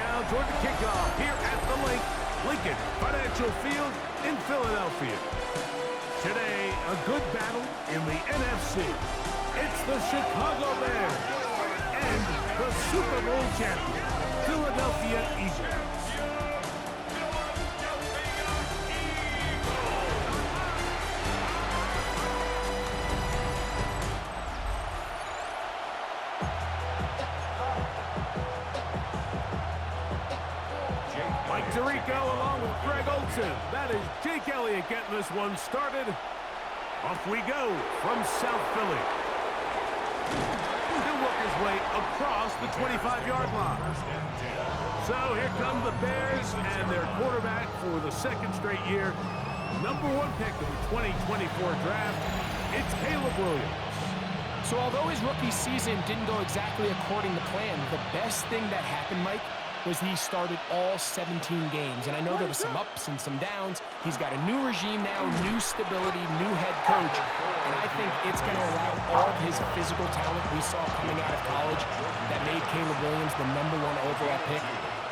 now toward the kickoff here at the Lincoln Financial Field in Philadelphia. Today, a good battle in the NFC. It's the Chicago Bears and the Super Bowl champion, Philadelphia Eagles. Tirico along with Greg Olsen. That is Jake Elliott getting this one started. Off we go from South Philly. He'll work his way across the 25-yard line. So here come the Bears and their quarterback for the second straight year. Number 1 pick of the 2024 draft. It's Caleb Williams. So although his rookie season didn't go exactly according to plan, the best thing that happened, Mike, was he started all 17 games. And I know there were some ups and some downs. He's got a new regime now, new stability, new head coach. And I think it's going to allow all of his physical talent we saw coming out of college that made Caleb Williams the number 1 overall pick.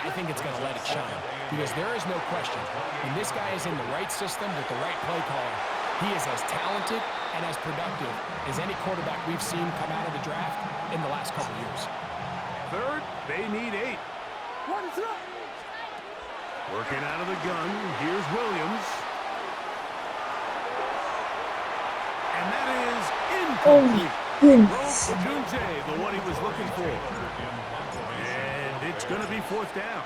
I think it's going to let it shine. Because there is no question, when this guy is in the right system with the right play caller, he is as talented and as productive as any quarterback we've seen come out of the draft in the last couple years. Third, they need 8. Working out of the gun, here's Williams. And that is incomplete. Rope the one he was looking for. And it's going to be 4th down.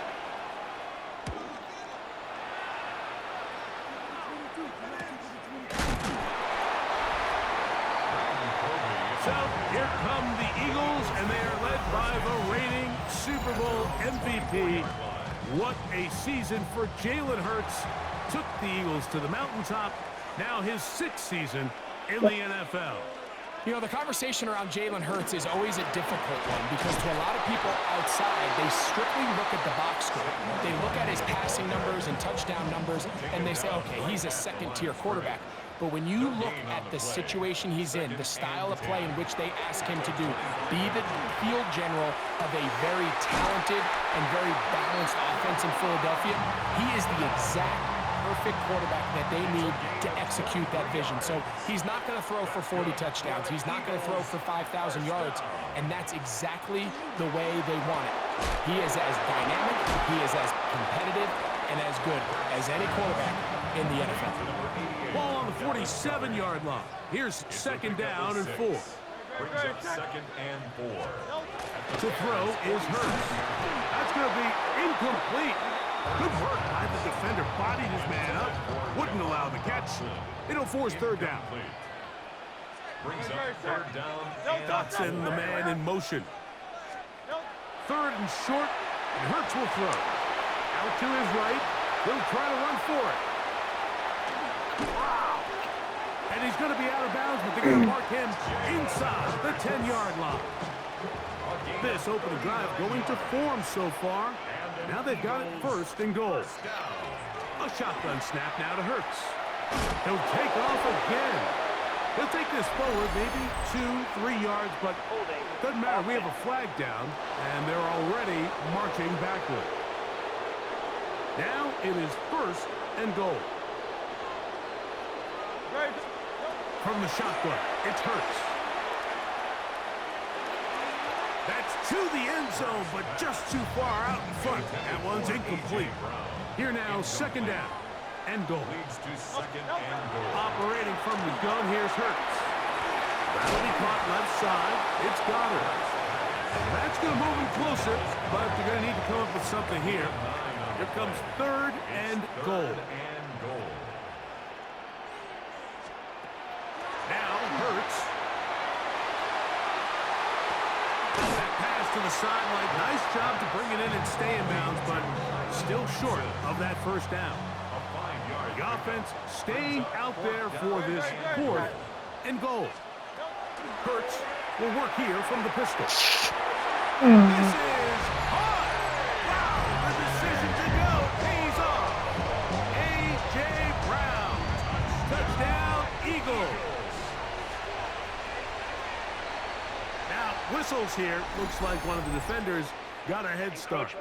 So here come the Eagles, and they are led by the reigning Super Bowl MVP. What a season for Jalen Hurts. Took the Eagles to the mountaintop. Now his 6th season in the NFL. You know, the conversation around Jalen Hurts is always a difficult one because to a lot of people outside, they strictly look at the box score. They look at his passing numbers and touchdown numbers, and they say, okay, he's a second-tier quarterback. But when you look at the situation he's in, the style of play in which they ask him to do, be the field general of a very talented and very balanced offense in Philadelphia, he is the exact perfect quarterback that they need to execute that vision. So he's not going to throw for 40 touchdowns. He's not going to throw for 5,000 yards, and that's exactly the way they want it. He is as dynamic, he is as competitive, and as good as any quarterback in the NFL. Ball on the 47-yard line. Here's 2nd down and 4. Brings up 2nd and 4. To throw is Hurts. That's going to be incomplete. Good work by the defender. Bodied his man up. Wouldn't allow the catch. It'll force 3rd down. Brings up 3rd down. Dotson, the man in motion. 3rd and short, and Hurts will throw. Out to his right. He'll try to run for it. Wow. And he's going to be out of bounds, but they're going to mark him inside the 10-yard line. This opening drive going to form so far. Now they've got it 1st and goal. A shotgun snap now to Hurts. He'll take off again. He'll take this forward maybe 2-3 yards, but doesn't matter. We have a flag down, and they're already marching backward. Now it is 1st and goal. From the shotgun, it's Hurts. That's to the end zone, but just too far out in front. That one's incomplete. Here now, 2nd down and goal. Operating from the gun, here's Hurts. That'll be caught left side. It's Goddard. That's going to move him closer, but they're going to need to come up with something here. Here comes 3rd and goal. Now Hurts. That pass to the sideline. Nice job to bring it in and stay in bounds, but still short of that 1st down. The offense staying out there for this 4th and goal. Hurts will work here from the pistol. This is hard. Wow, the decision to go pays off. A.J. Brown. Touchdown, Eagles. Now, whistles here. Looks like one of the defenders got a head start.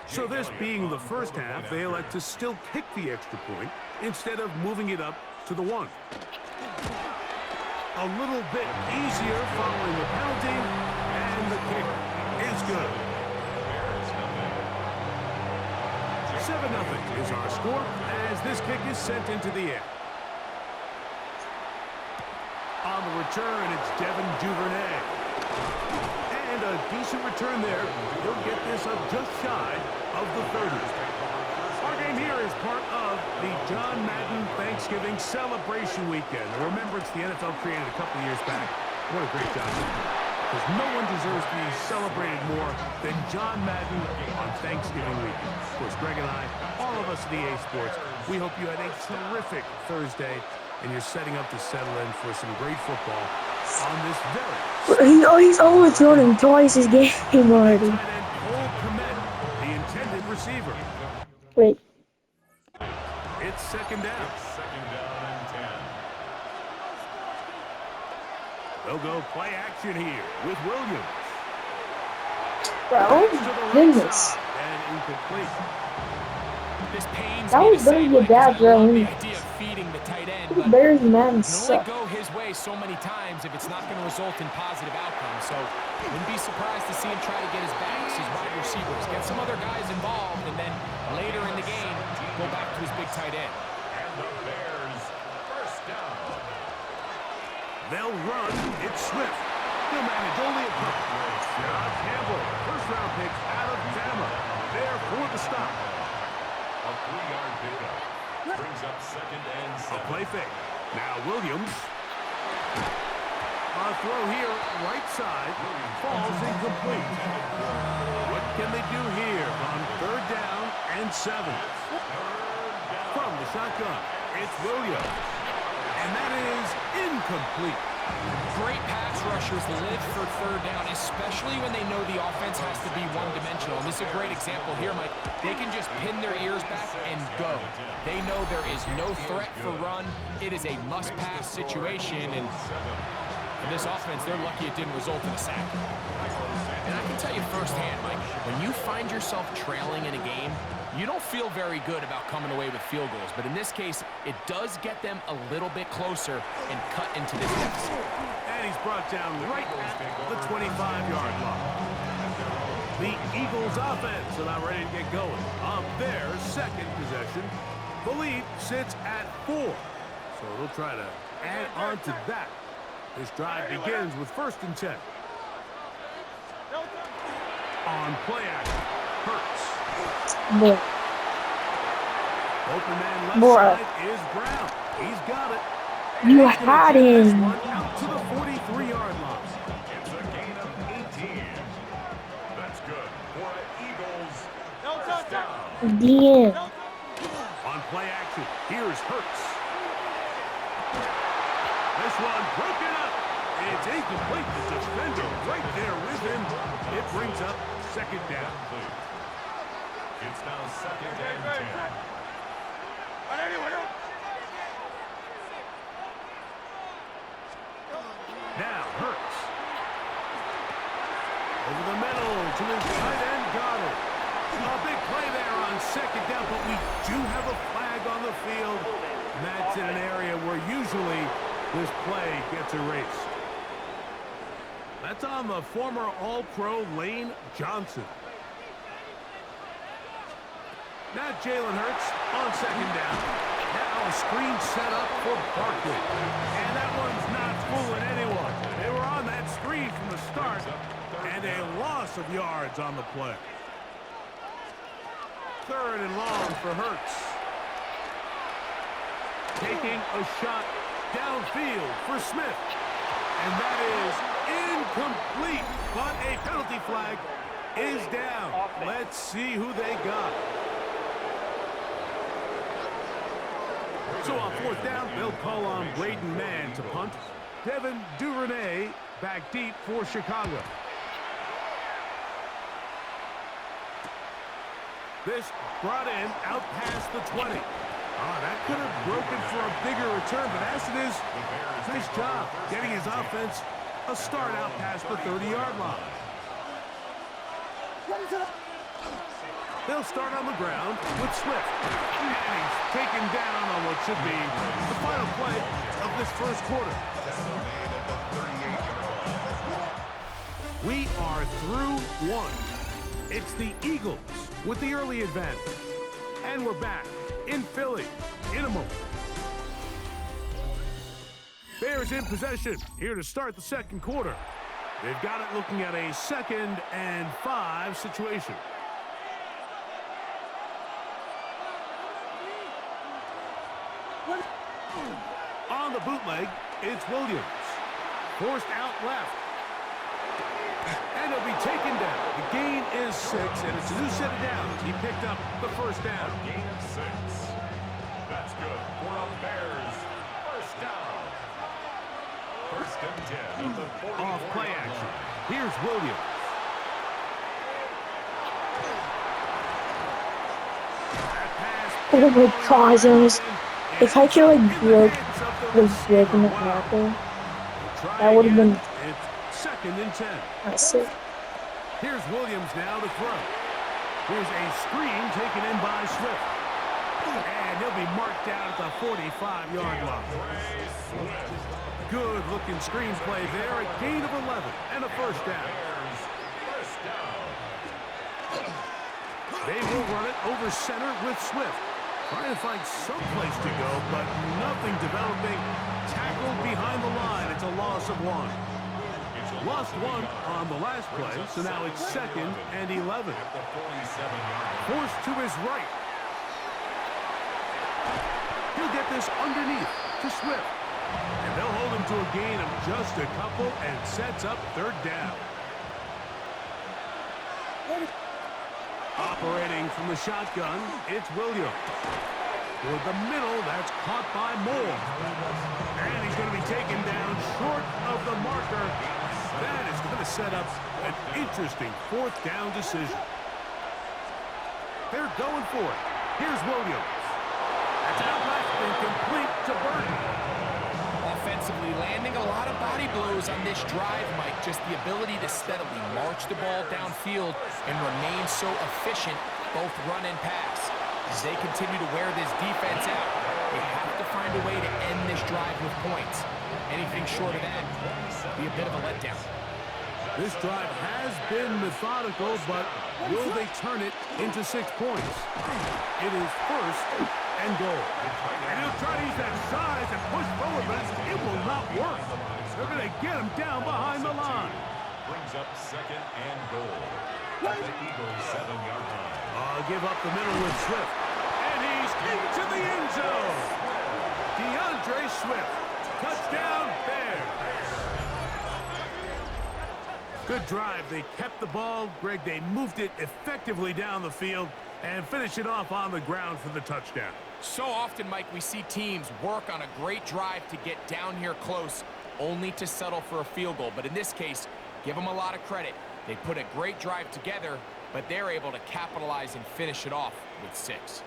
So this being the first half, they elect to still kick the extra point instead of moving it up to the 1. A little bit easier following the penalty, and the kick is good. 7-0 is our score as this kick is sent into the air. On the return, it's Devin Duvernay. And a decent return there. He'll get this up just shy of the 30. Our game here is part of the John Madden Thanksgiving Celebration Weekend. A remembrance the NFL created a couple years back. What a great job. Because no one deserves to be celebrated more than John Madden on Thanksgiving weekend. Of course, Greg and I, all of us at EA Sports, we hope you had a terrific Thursday and you're setting up to settle in for some great football on this very... He's overthrown him twice his game already. The intended receiver. Wait. It's second down. Second down and 10. They'll go play action here with Williams. Bro, goodness. And incomplete. This pains That me was to better say, than Mike, your 'cause dad, I love bro. the idea of feeding the tight end, but Better than Madden can only suck. go his way so many times if it's not going to result in positive outcomes. So wouldn't be surprised to see him try to get his backs, his wide receivers, get some other guys involved, and then later in the game, go back to his big tight end. And the Bears first down. They'll run. It's Swift. He'll manage only a punt. Scott Campbell, first-round pick out of Bama. There for the stop. A 3-yard pickup. Brings up second and A 7. play fake. Now Williams. A throw here, right side. Falls incomplete. What can they do here on 3rd down and 7? From the shotgun, it's Williams. And that is incomplete. Great pass rushers live for 3rd down, especially when they know the offense has to be one-dimensional. And this is a great example here, Mike. They can just pin their ears back and go. They know there is no threat for run. It is a must-pass situation, and for this offense, they're lucky it didn't result in a sack. And I can tell you firsthand, Mike, when you find yourself trailing in a game, you don't feel very good about coming away with field goals. But in this case, it does get them a little bit closer and cut into this deficit. And he's brought down right at the 25-yard line. The Eagles offense are now ready to get going on their second possession. The lead sits at 4. So they'll try to add on to that. This drive begins with 1st and 10. On play action, Hurts. More. Open man left More. side is Brown. He's got it. You And he's gonna had get this him. one out to the 43-yard line. It's a gain of 18. That's good for an Eagles first down. The end. On play action, here's Hurts. This one broken up. It's incomplete. The defender right there with him. It brings up second down. It's now second and 10. Now Hurts. Over the middle to his tight end, got it. A big play there on second down, but we do have a flag on the field. And that's in an area where usually this play gets erased. That's on the former All-Pro Lane Johnson. Now Jalen Hurts on second down. Now a screen set up for Barkley. And that one's not fooling anyone. They were on that screen from the start. And a loss of yards on the play. 3rd and long for Hurts. Taking a shot downfield for Smith. And that is incomplete. But a penalty flag is down. Let's see who they got. So on 4th down, they'll call on Braden Mann to punt. Devin Duvernay back deep for Chicago. This brought in out past the 20. Oh, that could have broken for a bigger return, but as it is, nice job getting his offense a start out past the 30-yard line. They'll start on the ground with Swift. And he's taken down on what should be the final play of this first quarter. We are through one. It's the Eagles with the early advantage. And we're back in Philly in a moment. Bears in possession here to start the second quarter. They've got it looking at a 2nd and 5 situation. On the bootleg, it's Williams. Forced out left. And he'll be taken down. The gain is 6, and it's a new set of downs. He picked up the first down. Gain of 6. That's good for the Bears. First down. 1st and 10 at the 40. Off play action. Here's Williams. Oh my gosh, if I could like break the rib in the apple, that would have been It's 2nd and 10. massive. Here's Williams now to throw. Here's a screen taken in by Swift. And he'll be marked down at the 45-yard line. Good looking screen play there. A gain of 11 and a first down. They will run it over center with Swift. Trying to find some place to go, but nothing developing. Tackled behind the line. It's a loss of 1. Lost 1 on the last play, so now it's 2nd and 11. Forced to his right. He'll get this underneath to Swift. And they'll hold him to a gain of just a couple and sets up 3rd down. Operating from the shotgun, it's Williams. Toward the middle, that's caught by Moore. And he's going to be taken down short of the marker. That is going to set up an interesting 4th down decision. They're going for it. Here's Williams. That's out left and complete to Burton. Offensively, landing a lot of body blows on this drive, Mike. Just the ability to steadily march the ball downfield and remain so efficient, both run and pass. As they continue to wear this defense out, they have to find a way to end this drive with points. Anything short of that would be a bit of a letdown. This drive has been methodical, but will they turn it into 6 points? It is 1st and goal. And he'll try to use that size and push forward, but it will not work. They're going to get him down behind the line. Brings up 2nd and goal. At the Eagles' 7-yard line. Give up the middle with Swift. And he's into the end zone. DeAndre Swift. Touchdown, Bears. Good drive. They kept the ball. Greg, they moved it effectively down the field and finish it off on the ground for the touchdown. So often, Mike, we see teams work on a great drive to get down here close, only to settle for a field goal. But in this case, give them a lot of credit. They put a great drive together, but they're able to capitalize and finish it off with 6.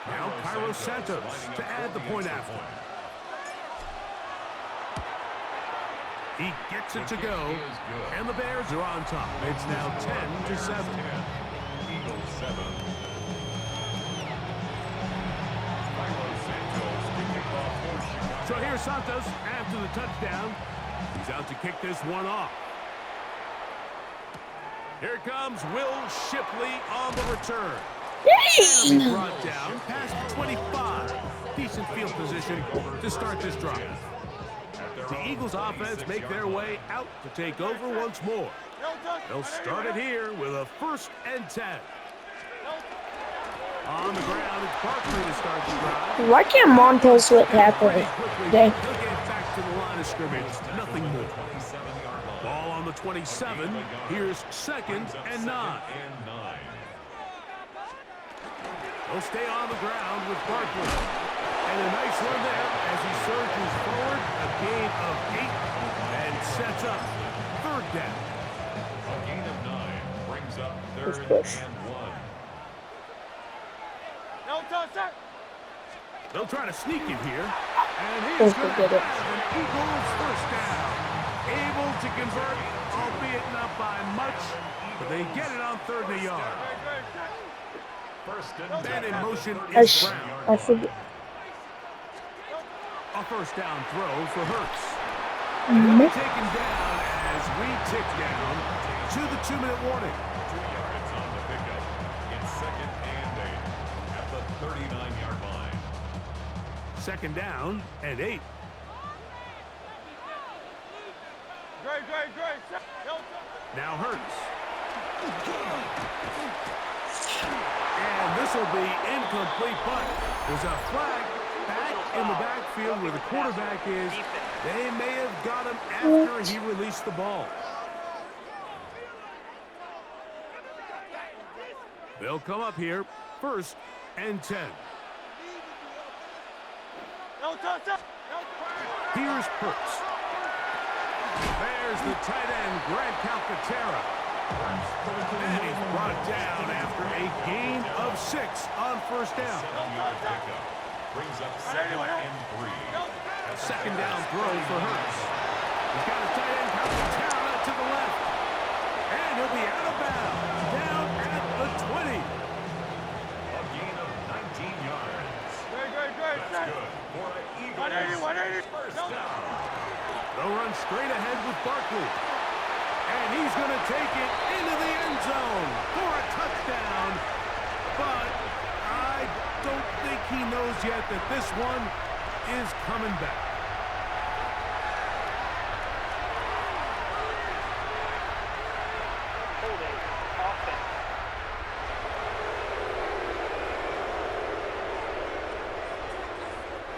Now Cairo Santos to add the point after. He gets it to go, and the Bears are on top. It's now 10-7. Eagles 7. So here's Santos after the touchdown. He's out to kick this one off. Here comes Will Shipley on the return. And he'll be brought down past 25. Decent field position to start this drive. The Eagles offense make their way out to take over once more. They'll start it here with a 1st and 10. On the ground, it's Barkley to start the drive. Why can't Montez Sweat tackle it? They'll get back to the line of scrimmage. Nothing more. Ball on the 27. Here's 2nd and 9. He'll stay on the ground with Barkley. And a nice run there as he surges forward. A gain of 8 and sets up third down. A gain of 9 brings up third push. and 1. They'll try to sneak it here. And he's going to have an Eagles first down. Able to convert, albeit not by much, but they get it on 3rd and a yard. First and Man in motion I is Brown. forget. A first down throw for Hurts. And he'll be taken down as we tick down to the 2-minute warning. 2 yards on the pickup. It's 2nd and 8 at the 39-yard line. 2nd down and 8. Now Hurts. And this will be incomplete, but there's a flag back in the backfield where the quarterback is. They may have got him after he released the ball. They'll come up here, 1st and 10. Here's Hurts. There's the tight end, Grant Calcaterra. And he's brought down after a gain of 6 on 1st down. 7-yard pickup brings up 2nd and 3. 2nd down throw for Hurts. He's got his tight end, Calcaterra, to the left. And he'll be out of bounds, down at the 20. A gain of 19 yards. That's good for an Eagles first down. They'll run straight ahead with Barkley. And he's going to take it into the end zone for a touchdown. But I don't think he knows yet that this one is coming back.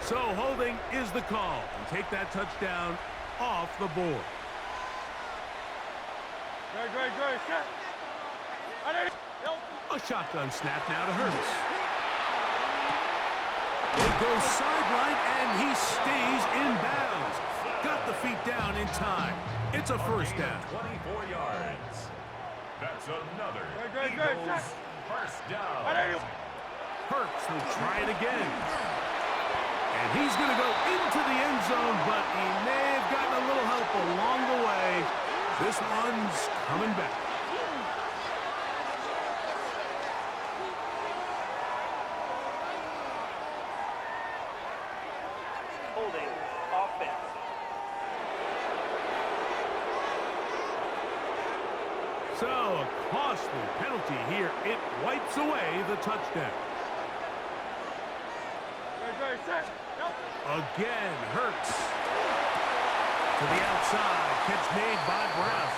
So holding is the call. And take that touchdown off the board. A shotgun snap now to Hurts. It goes sideline, and he stays in bounds. Got the feet down in time. It's a first down. 24 yards. That's another Eagles first down. Hurts will try it again. And he's going to go into the end zone, but he may have gotten a little help along the way. This one's coming back. Holding offense. So a costly penalty here. It wipes away the touchdown. Again, Hurts. To the outside. Catch made by Brown.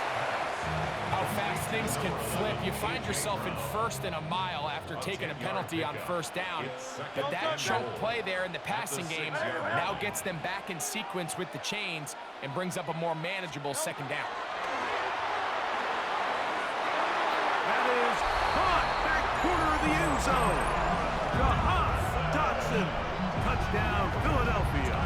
How fast things can flip. You find yourself in 1st and a mile after taking a penalty on 1st down. But that chunk play there in the passing game now gets them back in sequence with the chains and brings up a more manageable 2nd down. That is caught. Back corner of the end zone. Jahan Dotson. Touchdown, Philadelphia.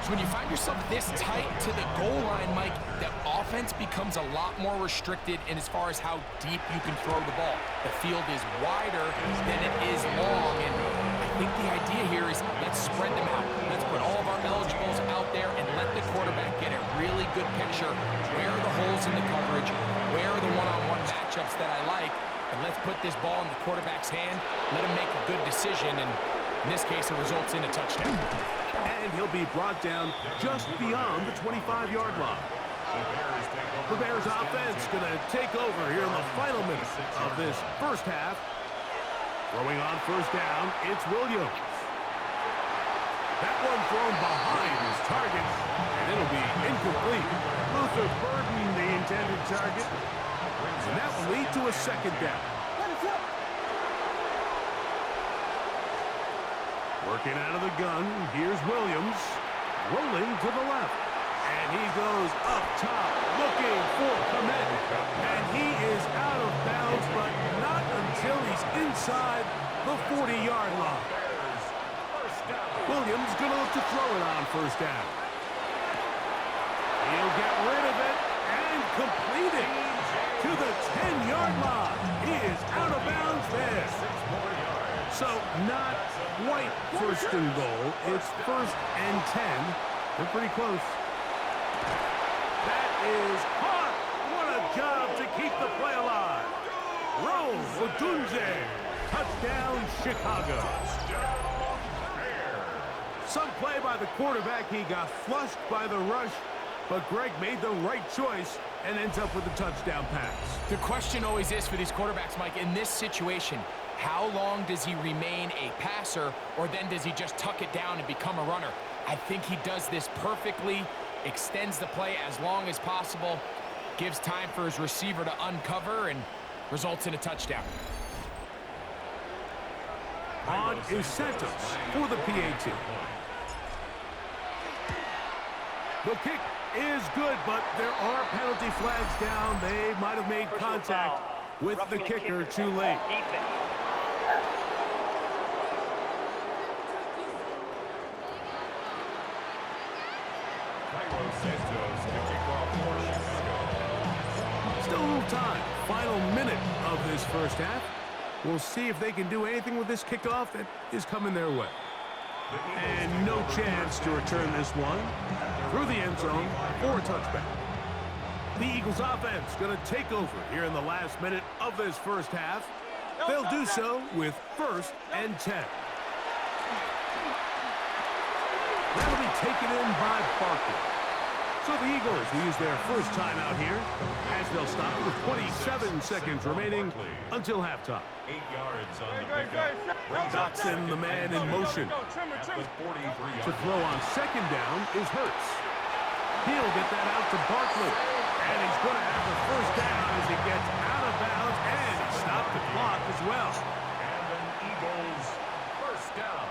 So when you find yourself this tight to the goal line, Mike, the offense becomes a lot more restricted in as far as how deep you can throw the ball. The field is wider than it is long, and I think the idea here is let's spread them out. Let's put all of our eligibles out there and let the quarterback get a really good picture. Where are the holes in the coverage? Where are the one-on-one matchups that I like? And let's put this ball in the quarterback's hand, let him make a good decision, and in this case, it results in a touchdown. And he'll be brought down just beyond the 25-yard line. The Bears offense going to take over here in the final minutes of this first half. Throwing on 1st down, it's Williams. That one thrown behind his target, and it'll be incomplete. Luther Burden, the intended target. And that will lead to a 2nd down. Working out of the gun, here's Williams. Rolling to the left. And he goes up top looking for Komet. And he is out of bounds, but not until he's inside the 40-yard line. Williams going to look to throw it on first down. He'll get rid of it and complete it to the 10-yard line. He is out of bounds there. So not quite first and goal. It's first and 10. They're pretty close. That is hot. What a job to keep the play alive. Rose Odunze. Touchdown, Chicago. Some play by the quarterback. He got flushed by the rush, but Greg made the right choice and ends up with a touchdown pass. The question always is for these quarterbacks, Mike, in this situation, how long does he remain a passer, or then does he just tuck it down and become a runner? I think he does this perfectly, extends the play as long as possible, gives time for his receiver to uncover, and results in a touchdown. On is Santos for the PAT. The kick is good, but there are penalty flags down. They might have made contact with the kicker too late. Still a little time. Final minute of this first half. We'll see if they can do anything with this kickoff that is coming their way. And no chance to return this one through the end zone for a touchback. The Eagles offense going to take over here in the last minute of this first half. They'll do so with first and 10. That'll be taken in by Barkley. So the Eagles will use their first timeout here as they'll stop with 27 seconds remaining until halftime. 8 yards on the pickup. Dotson, the man in motion. To throw on second down is Hurts. He'll get that out to Barkley. And he's going to have the first down as he gets out of bounds, and he stopped the clock as well. And an Eagles first down.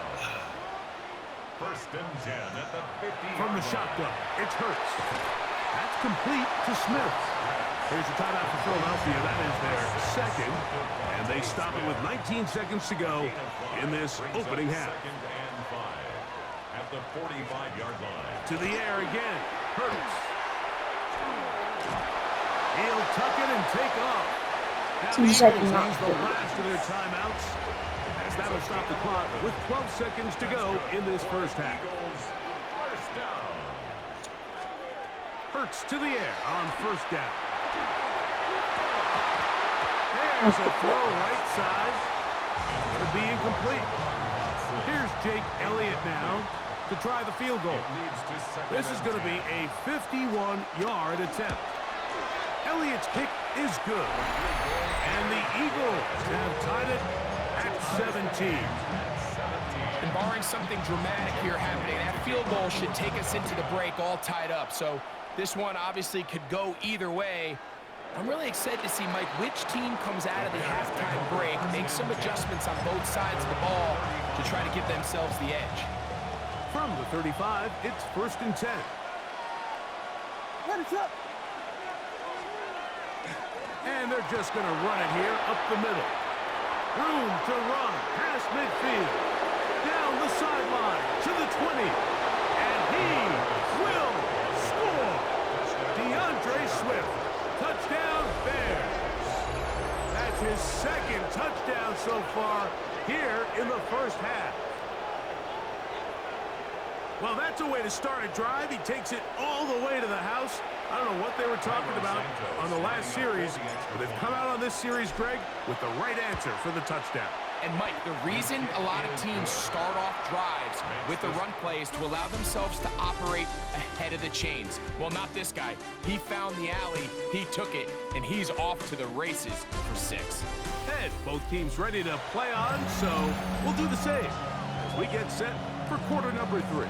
First and 10 at the 50. From the shotgun, it's Hurts. That's complete to Smith. Here's a timeout for Philadelphia. That is their second. And they stop it with 19 seconds to go in this opening half. Second and 5 at the 45-yard line. To the air again. Hurts. He'll tuck it and take off. Now the Eagles use the last of their timeouts, as that'll stop the clock with 12 seconds to go in this first half. Eagles first down. Hurts to the air on first down. There's a throw right side. It'll be incomplete. Here's Jake Elliott now to try the field goal. This is going to be a 51-yard attempt. Elliott's kick is good. And the Eagles have tied it at 17. And barring something dramatic here happening, that field goal should take us into the break all tied up. So this one obviously could go either way. I'm really excited to see, Mike, which team comes out of the halftime break, make some adjustments on both sides of the ball to try to give themselves the edge. From the 35, it's first and 10. What is up? And they're just going to run it here up the middle. Room to run past midfield. Down the sideline to the 20. And he will score. DeAndre Swift. Touchdown Bears. That's his second touchdown so far here in the first half. Well, that's a way to start a drive. He takes it all the way to the house. I don't know what they were talking about on the last series, but they've come out on this series, Greg, with the right answer for the touchdown. And, Mike, the reason a lot of teams start off drives with the run play is to allow themselves to operate ahead of the chains. Well, not this guy. He found the alley, he took it, and he's off to the races for 6. And both teams ready to play on, so we'll do the same as we get set for quarter number 3.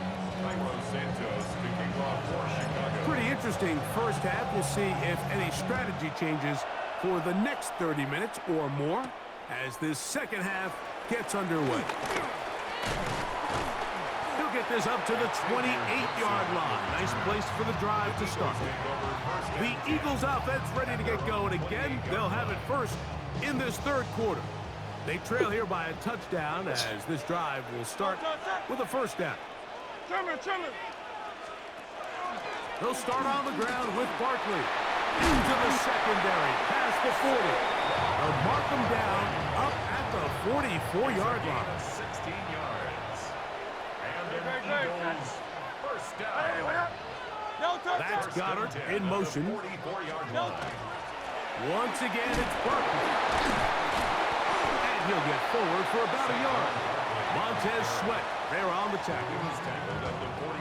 Santos kicking off for Chicago. Pretty interesting first half. We'll see if any strategy changes for the next 30 minutes or more as this second half gets underway. He'll get this up to the 28-yard line. Nice place for the drive to start. The Eagles offense ready to get going again. They'll have it first in this third quarter. They trail here by a touchdown as this drive will start with a first down. They'll start on the ground with Barkley. Into the secondary, past the 40. They'll mark them down up at the 44-yard line. 16 yards. And the Eagles first down. That's Goddard in motion. 44-yard line. Once again, it's Barkley. And he'll get forward for about a yard. Montez Sweat there on the tackle.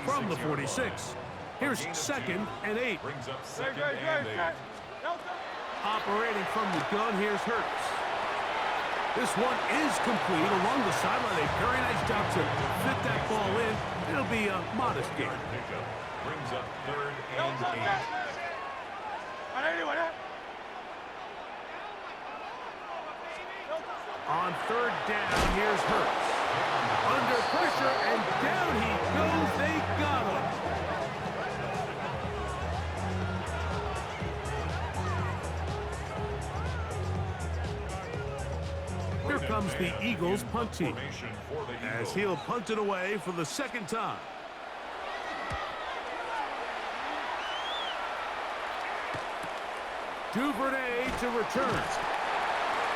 From the 46. Here's 2nd and 8. Brings up 2nd and 8. Operating from the gun, here's Hurts. This one is complete along the sideline. A very nice job to fit that ball in. It'll be a modest gain. Pickup brings up 3rd and 8. On 3rd down, here's Hurts. Under pressure, and down he goes. They got him. Here comes the Eagles punt team as he'll punt it away for the 2nd time. Duvernay to return.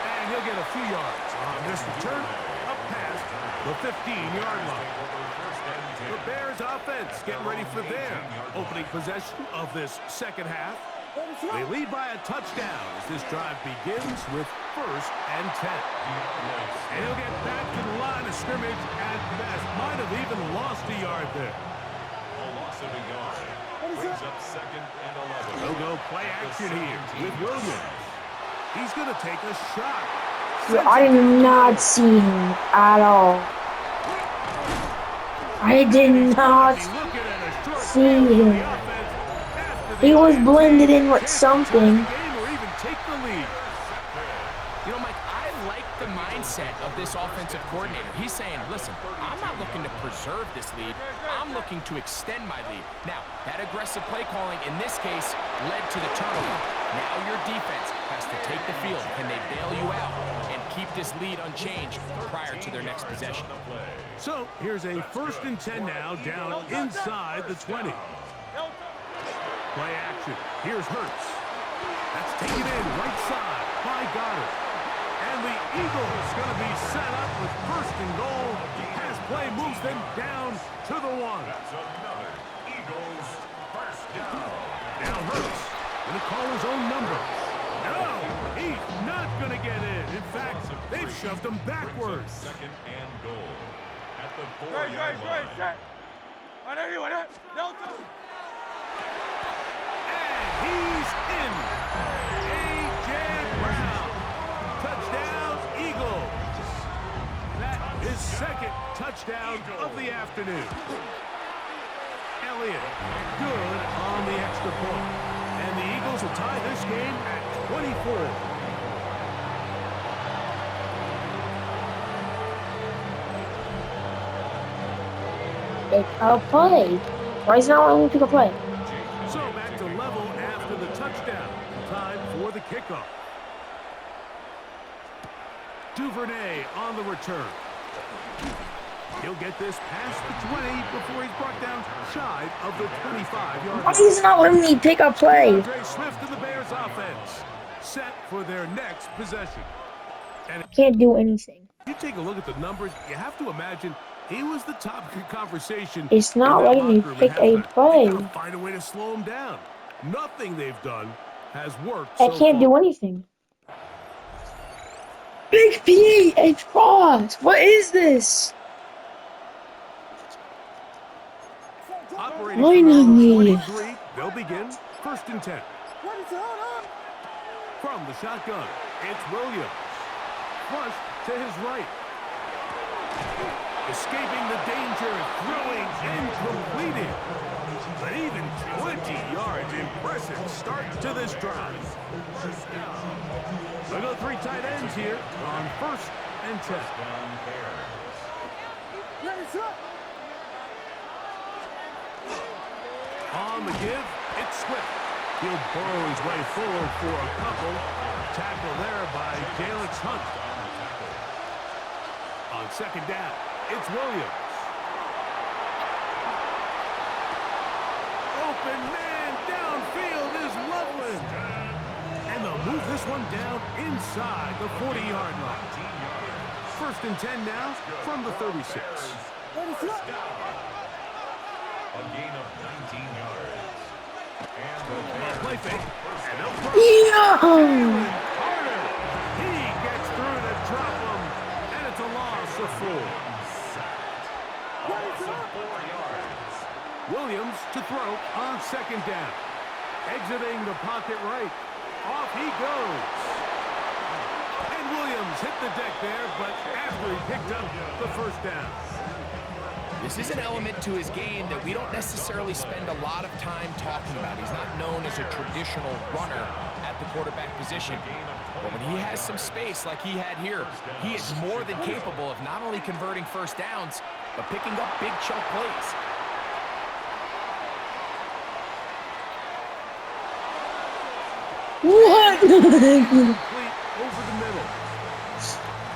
And he'll get a few yards on this return up past the 15-yard line. The Bears offense getting ready for their opening possession of this second half. They lead by a touchdown as this drive begins with 1st and 10. And he'll get back to the line of scrimmage at best. Might have even lost a yard there. A loss of a yard. Brings up 2nd and 11. They'll go play action here with Williams. He's going to take a shot. I did not see him at all. I did not see him. He was blended in with something. You know, Mike, I like the mindset of this offensive coordinator. He's saying, listen, I'm not looking to preserve this lead. I'm looking to extend my lead. Now, that aggressive play calling in this case led to the turnover. Now your defense has to take the field. Can they bail you out and keep this lead unchanged prior to their next possession? So here's a 1st and 10 now down inside the 20. Play action. Here's Hurts. That's taken in right side by Goddard. And the Eagles going to be set up with 1st and goal. Pass play moves them down to the 1. That's another Eagles first down. Now Hurts going to call his own number. No, he's not going to get in. In fact, they've shoved him backwards. 2nd and goal at the 4-yard line. He's in. A.J. Brown. Touchdown, Eagles. That is 2nd touchdown of the afternoon. Elliott, good on the extra point. And the Eagles will tie this game at 24. Pick a play. Why is it not letting me pick a play? So back to level after the touchdown. Time for the kickoff. Duvernay on the return. He'll get this past the 20 before he's brought down shy of the 25-yard line. Why is it not letting me pick a play? Andre Swift and the Bears offense set for their next possession. And I can't do anything. if you take a look at the numbers, you have to imagine he was the topic of conversation. It's not in that letting me locker room pick at a halftime. play. They gotta find a way to slow him down. Nothing they've done has worked I so can't far. do anything. Big P, a cross. What is this? Operating Why from not number me? 23, they'll begin 1st and 10. From the shotgun, it's Williams. Flush to his right. Escaping the danger, throwing and completing. But even 20 yards, impressive start to this drive. They'll go 3 tight ends here on 1st and 10. On the give, it's Swift. He'll burrow his way forward for a couple. Tackle there by Jalen Hunt. On second down, it's Williams. Open man downfield is Loveland. And they'll move this one down inside the 40-yard line. First and 10 now from the 36. A gain of 19 yards. And Play fake. And they'll throw. Yeah. Carter. He gets through to drop him. And it's a loss of 4. loss of 4 yards. Williams to throw on second down. Exiting the pocket right. Off he goes. And Williams hit the deck there, but after he picked up the first down. This is an element to his game that we don't necessarily spend a lot of time talking about. He's not known as a traditional runner at the quarterback position. But when he has some space like he had here, he is more than capable of not only converting first downs, but picking up big chunk plays. What? Complete over the middle.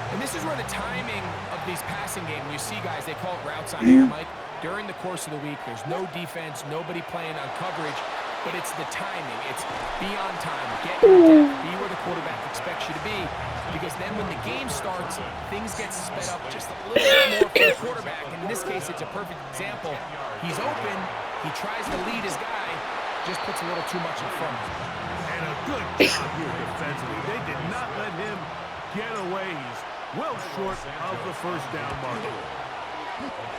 And this is where the timing of these passing games, you see guys, they call it routes on air, Mike. During the course of the week, there's no defense, nobody playing on coverage, but it's the timing. It's be on time, get your depth, be where the quarterback expects you to be, because then when the game starts, things get sped up just a little bit more for the quarterback. And in this case, it's a perfect example. He's open, he tries to lead his guy, just puts a little too much in front of him. And a good job here defensively. They did not let him get away. He's well short of the first down marker.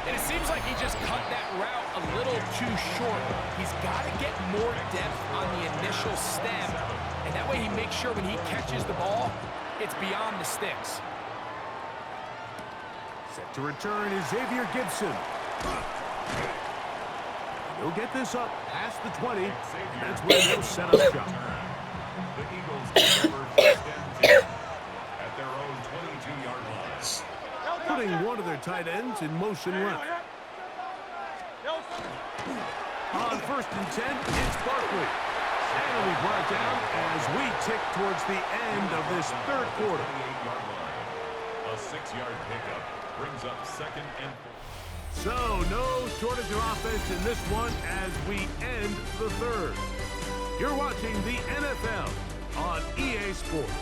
And it seems like he just cut that route a little too short. He's got to get more depth on the initial stem, and that way he makes sure when he catches the ball, it's beyond the sticks. Set to return is Xavier Gibson. He'll get this up past the 20. That's where they'll set up shop. The Eagles deliver first and 10 at their own 22-yard line. Putting one of their tight ends in motion left. On first and 10, it's Barkley. And he'll be brought down as we tick towards the end of this third quarter. 28-yard line. A 6-yard pickup brings up second and 4. So, no shortage of offense in this one as we end the third. You're watching the NFL on EA Sports.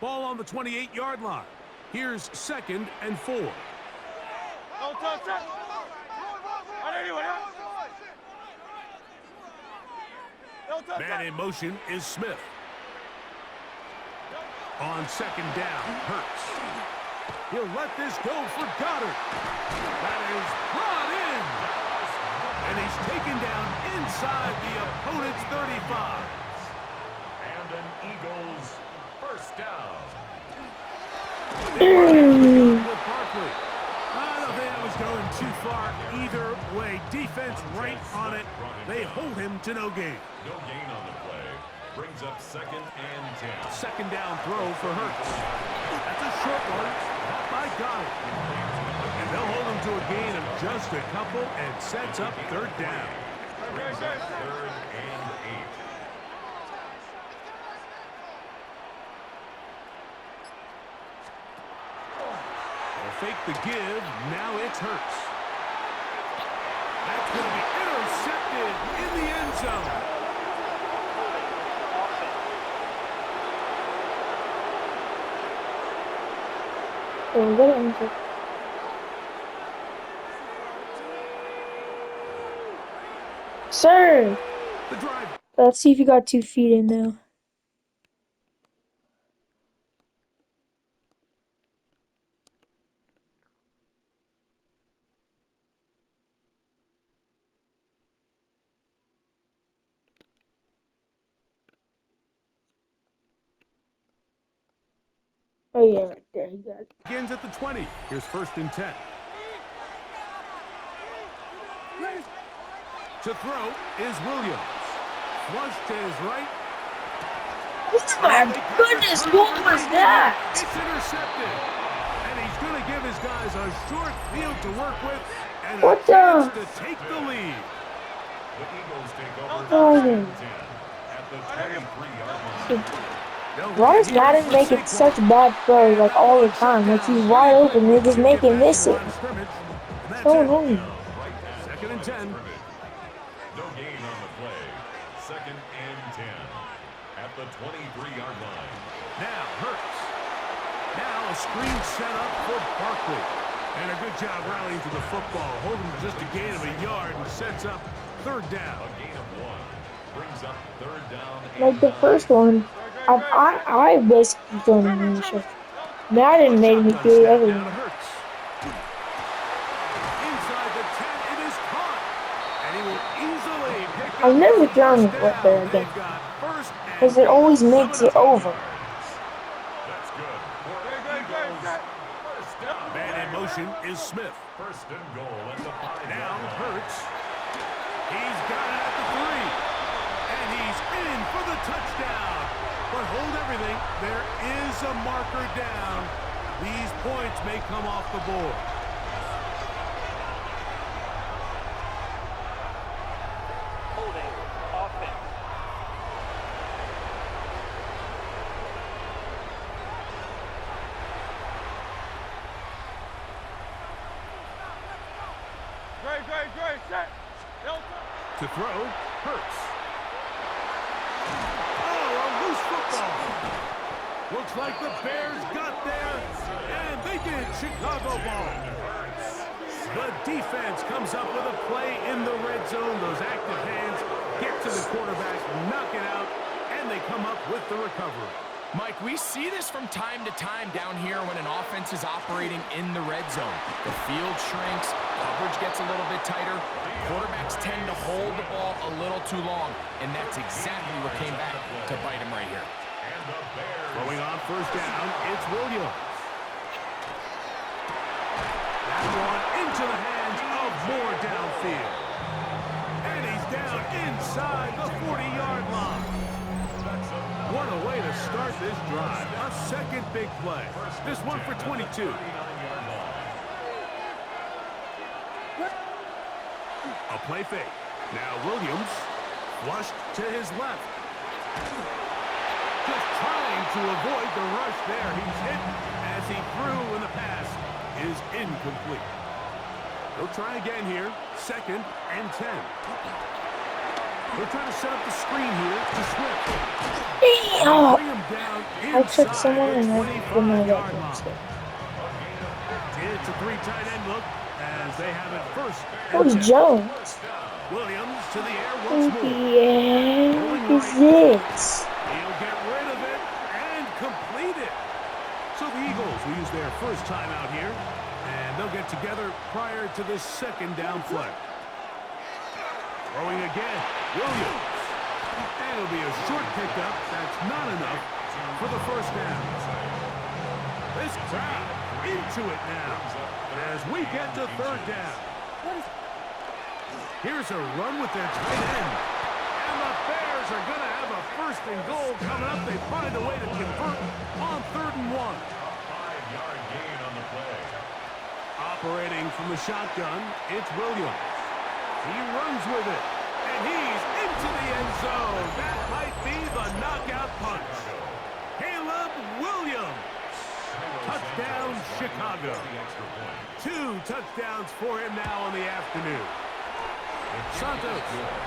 Ball on the 28-yard line. Here's second and 4. Man in motion is Smith. On second down, Hurts. He'll let this go for Goddard. That is brought in. And he's taken down inside the opponent's 35. And an Eagles first down. With Barkley. I don't think that was going too far either way. Defense right on it. They hold him to no gain. No gain on the play. Brings up second and 10. Second down throw for Hurts. That's a short one. Caught by Goddard. And they'll hold him to a gain of just a couple and sets up third down. Brings up third and 8. They'll fake the give. Now it's Hurts. That's going to be intercepted in the end zone. Sir, The drive. let's see if you got 2 feet in now. Oh yeah, right there, you got it. Begins at the 20. Here's first and 10. To throw is Williams. Flush to his right. Oh my goodness, what was that? It's intercepted. And he's going to give his guys a short field to work with and a What chance the? to take the lead. The Eagles take over Oh, 10 at the 23-yard line. why is Madden making such bad throws like all the time? Like he's wide open, they just make him miss it. So annoying. Second and 10. No gain on the play. Second and 10 at the 23-yard line. Now Hurts. Now a screen set up for Barkley. And a good job rallying to the football. Holding just a gain of a yard and sets up third down. A gain of 1 brings up third down. Like the first one, I basically don't know shit. Madden made me do the other Down to one. Hurts. Inside the 10, it is caught. And he will easily pick up I've never the thrown first it right there down. again. They've got first and Because it always goal, makes it 7 over. That's good. First down. Man in motion is Smith. First and goal at the 5-yard Now line. Hurts. He's got it at the 3. And he's in for the touchdown. But hold everything. There is a marker down. These points may come off the board. Holding. Offense. To throw, Hurts. Oh, a loose football. Looks like the Bears got there, and they did. Chicago ball. The defense comes up with a play in the red zone. Those active hands get to the quarterback, knock it out, and they come up with the recovery. Mike, we see this from time to time down here when an offense is operating in the red zone. The field shrinks, coverage gets a little bit tighter, quarterbacks tend to hold the ball a little too long, and that's exactly what came back to bite him right here. And the Bears. Going on first down, it's Williams. That one into the hands of Moore downfield. And he's down inside the 40-yard line. What a way to start this drive. A second big play. This one for 22. A play fake. Now Williams flushed to his left. Just trying to avoid the rush there. He's hit as he threw, and the pass is incomplete. They'll try again here. Second and 10. They're trying to set up the screen here to Swift. Oh, Bring him down I took inside someone the and I did my 25-yard leg. line. It's a 3 tight end look as they have it first. Cody and 10. Jones. Williams to the air Who once the more. heck is this? He'll get rid of it and complete it. So the Eagles will use their first time out here, and they'll get together prior to this second down play. Throwing again, Williams. And it'll be a short pickup. That's not enough for the first down. This crowd into it now as we get to third down. Here's a run with their tight end. And the Bears are going to have a first and goal coming up. They find a way to convert on 3rd and 1. 5-yard gain on the play. Operating from the shotgun, it's Williams. He runs with it, and he's into the end zone. That might be the knockout punch. Caleb Williams. Touchdown, Chicago. 2 touchdowns for him now in the afternoon. Santos,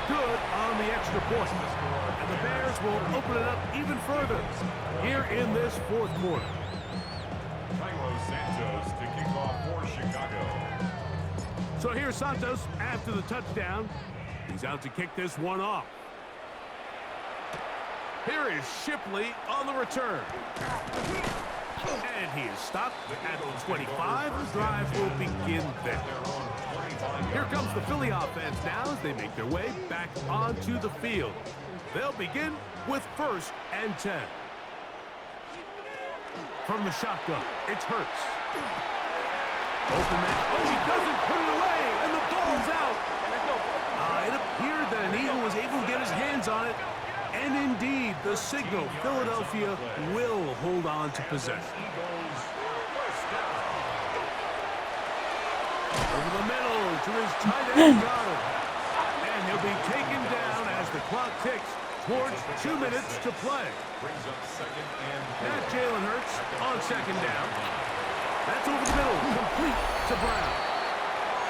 good on the extra point. And the Bears will open it up even further here in this 4th quarter. Cairo Santos to kick off for Chicago. So here's Santos after the touchdown. He's out to kick this one off. Here is Shipley on the return. And he is stopped at the 25. The drive will begin there. Here comes the Philly offense now as they make their way back onto the field. They'll begin with 1st and 10. From the shotgun, it's Hurts. Open man. Oh, he doesn't put it away, and the ball's out. It appeared that an Eagle was able to get his hands on it, And indeed, the signal, Philadelphia will hold on to possession. Over the middle to his tight end, Goddard. And he'll be taken down as the clock ticks towards 2 minutes to play. Now Jalen Hurts on second down. That's over the middle, complete to Brown.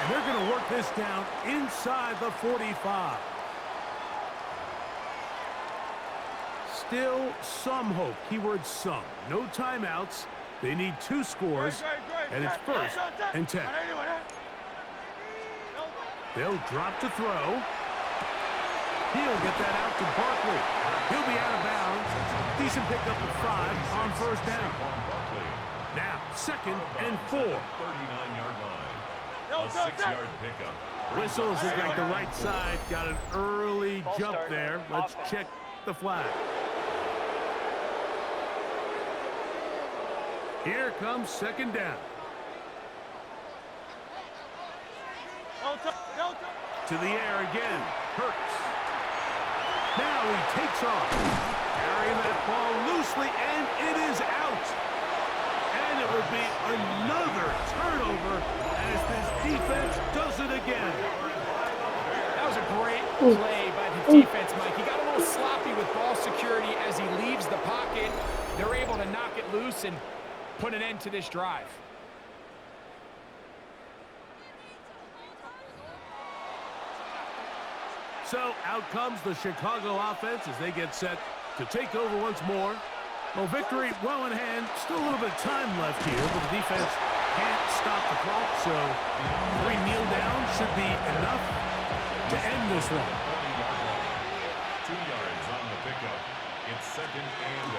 And they're going to work this down inside the 45. Still some hope. Keyword some. No timeouts. They need 2 scores, and it's 1st and 10. They'll drop to throw. He'll get that out to Barkley. He'll be out of bounds. Decent pickup of 5 on 1st down. Now, 2nd and 4. 39-yard line. A 6-yard pickup. Whistles look like the right side. Got an early jump there. Let's check the flag. Here comes 2nd down. To the air again. Hurts. Now he takes off. Carrying that ball loosely, and it is out. And it will be another turnover as this defense does it again. That was a great play by the defense, Mike. He got a little sloppy with ball security as he leaves the pocket. They're able to knock it loose and put an end to this drive. So out comes the Chicago offense as they get set to take over once more. Well, victory well in hand. Still a little bit of time left here, but the defense can't stop the clock, so 3 kneel down should be enough to end this one. 2 yards on the pickup. It's 2nd and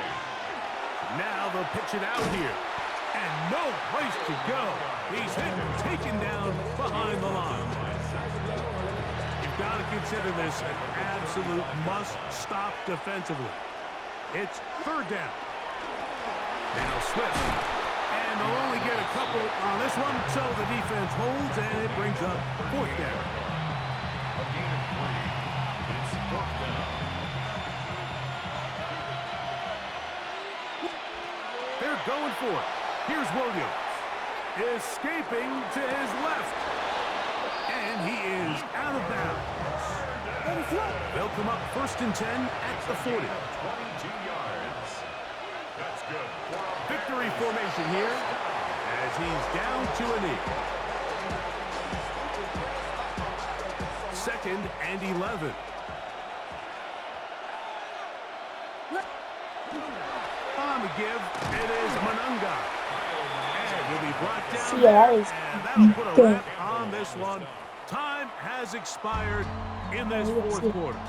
8. Now they'll pitch it out here. And no place to go. He's hit and taken down behind the line. You've got to consider this an absolute must-stop defensively. It's 3rd down. Now Swift. And they'll only get a couple on this one, so the defense holds, and it brings up 4th down. A gain of 3. It's 4th down. They're going for it. Here's Williams. Escaping to his left. And he is out of bounds. They'll come up 1st and 10 at the 40. 22 yards. That's good. Victory formation here as he's down to a knee. 2nd and 11. On the give, it is Monunga. And he'll be brought down. Yeah, that is and that'll put a good. wrap on this one. Time has expired in this 4th quarter.